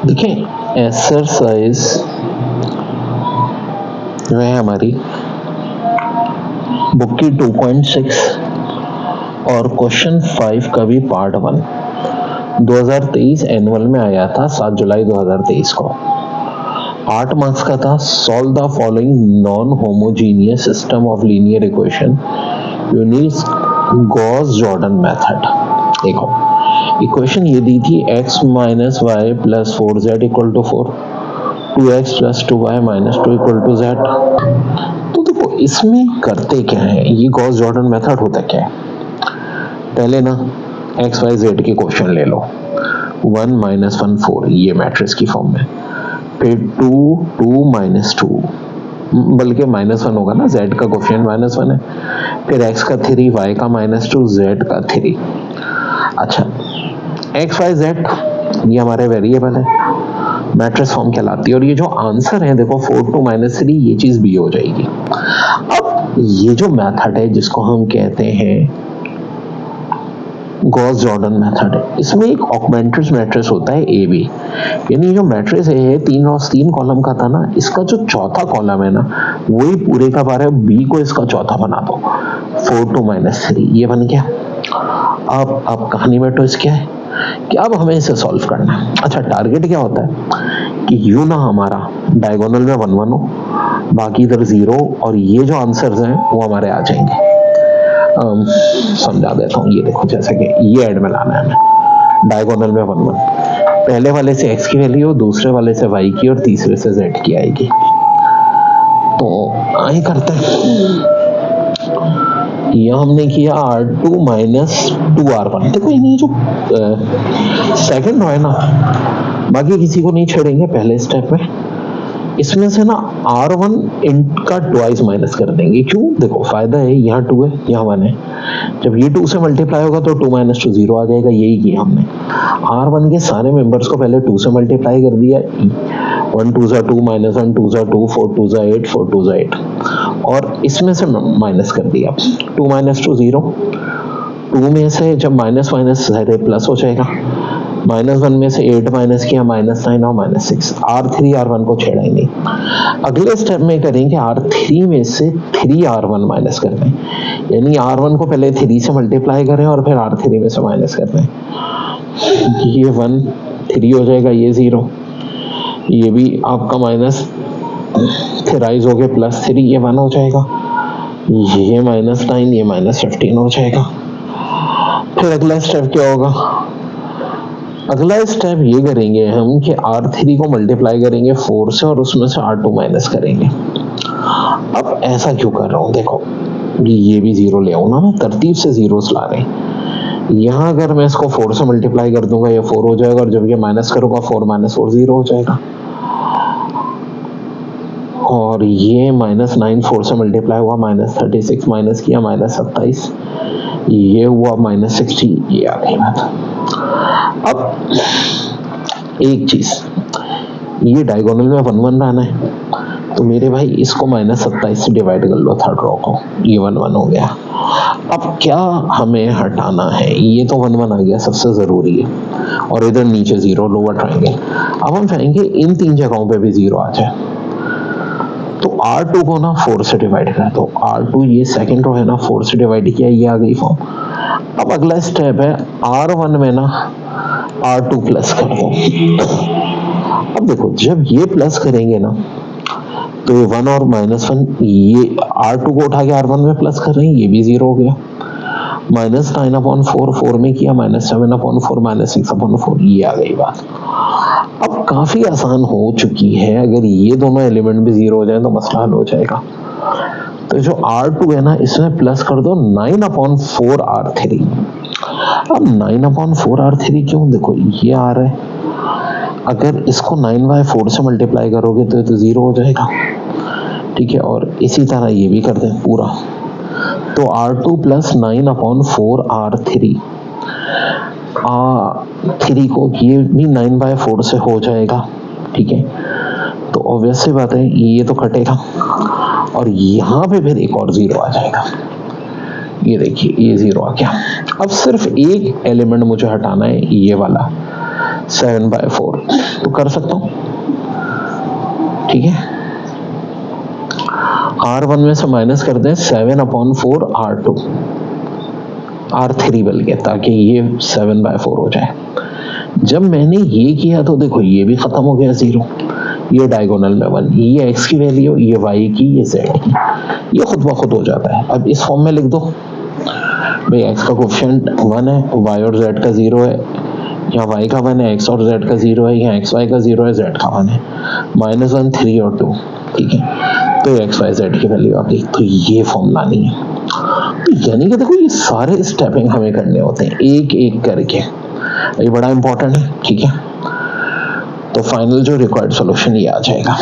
देखिए एक्सरसाइज जो है हमारी बुक की 2.6 और क्वेश्चन 5 का भी पार्ट 1 2023 एनुअल में आया था 7 जुलाई 2023 को। 8 मार्क्स का था। Solve the following non homogeneous system of linear equation using Gauss Jordan method. देखो इक्वेशन ये दी थी x minus y plus 4z equal to 4, 2x plus 2y minus 2 equal to z। तो देखो इसमें करते क्या है, ये गॉस जॉर्डन मेथड होता क्या है। पहले ना x y z के क्वेश्चन ले लो, 1 माइनस 1 4 ये मैट्रिक्स की फॉर्म में, फिर 2 2 माइनस 2 बल्कि -1 होगा ना, z का कोफिशिएंट -1 है, फिर x का 3 y का -2 z का 3। अच्छा x y z ये हमारे वेरिएबल है, मैट्रिक्स फॉर्म कहलाती है। और ये जो आंसर है देखो 4 2 -3 ये चीज भी हो जाएगी। अब ये जो मेथड है जिसको हम कहते हैं गॉस जॉर्डन मेथड है, इसमें एक ऑगमेंटेड मैट्रिक्स होता है ए बी, यानी जो मैट्रिक्स है 3 कॉलम का था ना, इसका जो चौथा कॉलम है ना वही पूरे का बार है, बी को इसका चौथा बना दो, 4 2 -3 ये बन गया। अब कहानी में ट्विस्ट क्या है कि अब हमें इसे सॉल्व करना है। अच्छा टारगेट क्या होता है कि यू ना हमारा डायगोनल में 1 1 हो, बाकी इधर 0 और ये जो आंसर्स हैं वो हमारे आ जाएंगे। समझा देता हूँ, ये देखो जैसे कि ये ऐड में लाना है हमें, डायगोनल में 1 1, पहले वाले से x की वैल्यू, दूसरे वाले से y की और तीसरे से z की आएगी। तो आए करते हैं, यह हमने किया R2 माइनस 2R1। देखो ये जो सेकंड रो है ना, बाकी किसी को नहीं छेड़ेंगे पहले स्टेप में, इसमें से ना R1 इनका ट्वाइस माइनस कर देंगे। क्यों, देखो फायदा है, यहाँ 2 है यहाँ 1 है, जब ये 2 से मल्टीप्लाई होगा तो 2 माइनस 2 0 आ जाएगा। यही किया हमने, R1 के सारे मेंबर्स को पहले 2 से मल्टीप्लाई कर दिया, 1 2 * 2 माइनस 1 2 * 2 4 2 * 8 4 2 * 8 और इसमें से माइनस कर दिया, 2 माइनस 2 0, 2 में से जब माइनस माइनस है प्लस हो जाएगा, -1 में से 8 माइनस किया -9 और -6, R3 R1 को छेड़ा ही नहीं। अगले स्टेप में करेंगे R3 में से 3 R1 माइनस कर दें, यानी R1 को पहले 3 से मल्टीप्लाई करें और फिर R3 में से माइनस कर दें, ये 1 3 हो जाएगा, ये 0, ये भी आपका माइनस राइज हो गए +3, ये 1 हो जाएगा, ये -9 ये -15 हो जाएगा। फिर अगला स्टेप क्या होगा, अगला स्टेप ये करेंगे हम कि R3 को मल्टीप्लाई करेंगे 4 से और उसमें से R2 माइनस करेंगे। अब ऐसा क्यों कर रहा हूँ, देखो ये भी 0 ले आऊँ ना, मैं तरतीब से जीरोस ला रहे हैं। यहाँ अगर मैं इसको 4 से मल्टीप्लाई कर दूंगा ये 4 हो जाएगा, और जब ये माइनस करूंगा 4 - 4 0 हो जाएगा, और ये -9 4 से मल्टीप्लाई हुआ -36 माइनस किया -27, ये हुआ -60, ये आ गई बात। अब एक चीज, ये डायगोनल में 1 1 रहना है, तो मेरे भाई इसको -27 से डिवाइड कर लो थर्ड रो को, ये 1 1 हो गया। अब क्या हमें हटाना है, ये तो 1 1 आ गया सबसे जरूरी है, और इधर नीचे 0 लोअर ट्रायंगल। अब हम चाहेंगे इन 3 जगहों पे भी 0 आ जाए, तो R2 को ना 4 से डिवाइड करें, तो R2 ये सेकंड रो है ना 4 से डिवाइड किया, ये आ गई फॉर्म। अब अगला स्टेप है R1 में ना R2 प्लस कर दो। अब देखो जब ये प्लस करेंगे ना तो ये 1 और -1, ये R2 को उठा के R1 में प्लस कर रहे हैं, ये भी 0 हो गया, -9/4 4 में किया, -7/4 -6/4, ये आ गई बात। अब काफी आसान हो चुकी है, अगर ये दोनों एलिमेंट भी 0 हो जाए तो मसला हल हो जाएगा। तो जो R2 है ना इसमें प्लस कर दो 9/4 R3। अब 9/4 R3 क्यों, देखो ये आ रहा है, अगर इसको 9/4 से मल्टीप्लाई करोगे तो ये तो 0 हो जाएगा, ठीक है, और इसी तरह ये भी कर दें पूरा, तो R2 + 9/4 R3, 3 को ये भी 9/4 से हो जाएगा, ठीक है, तो ऑब्वियस सी बात है ये तो कटेगा, और यहाँ पे फिर एक और 0 आ जाएगा, ये देखिए ये 0 आ गया। अब सिर्फ एक एलिमेंट मुझे हटाना है, ये वाला, 7/4 तो कर सकता हूँ, ठीक है। R1 में से माइनस कर दें 7/4 R2 R3 बल्कि, ताकि ये 7/4 हो जाए। जब मैंने ये किया तो देखो ये भी खत्म हो गया 0, ये डायगोनल में 1, ये x की वैल्यू, ये y की, ये z की, ये खुद ब खुद हो जाता है। अब इस फॉर्म में लिख दो भाई, x का कोफिशिएंट 1 है, y और z का 0 है, या y का 1 है, x और z का 0 है, या xy का 0 है, z का 1 है, -1 3 और 2, ठीक है। तो x y z की वैल्यू आ गई, तो ये फॉर्म लानी है। तो यानी कि देखो ये सारे स्टेपिंग हमें करने होते हैं एक एक करके, ये बड़ा इंपॉर्टेंट है, ठीक है। तो फाइनल जो रिक्वायर्ड सॉल्यूशन ये आ जाएगा।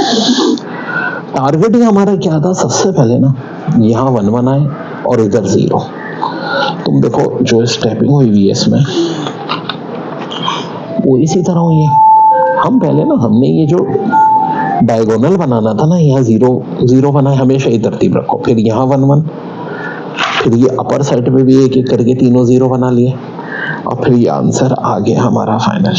टारगेट हमारा क्या था, सबसे पहले ना यहाँ 1 1 आए और इधर 0। तुम देखो जो स्टेपिंग हुई हुई है इसमें वो इसी तरह हुई है। हम पहले ना हमने ये जो डायगोनल बनाना था ना, यहाँ 0 0 बनाए, हमेशा ही तरतीब रखो, फिर यहाँ 1 1, फिर ये अपर साइड पे भी एक एक करके तीनों 0 बना लिए, और फिर ये आंसर आ गया हमारा फाइनल।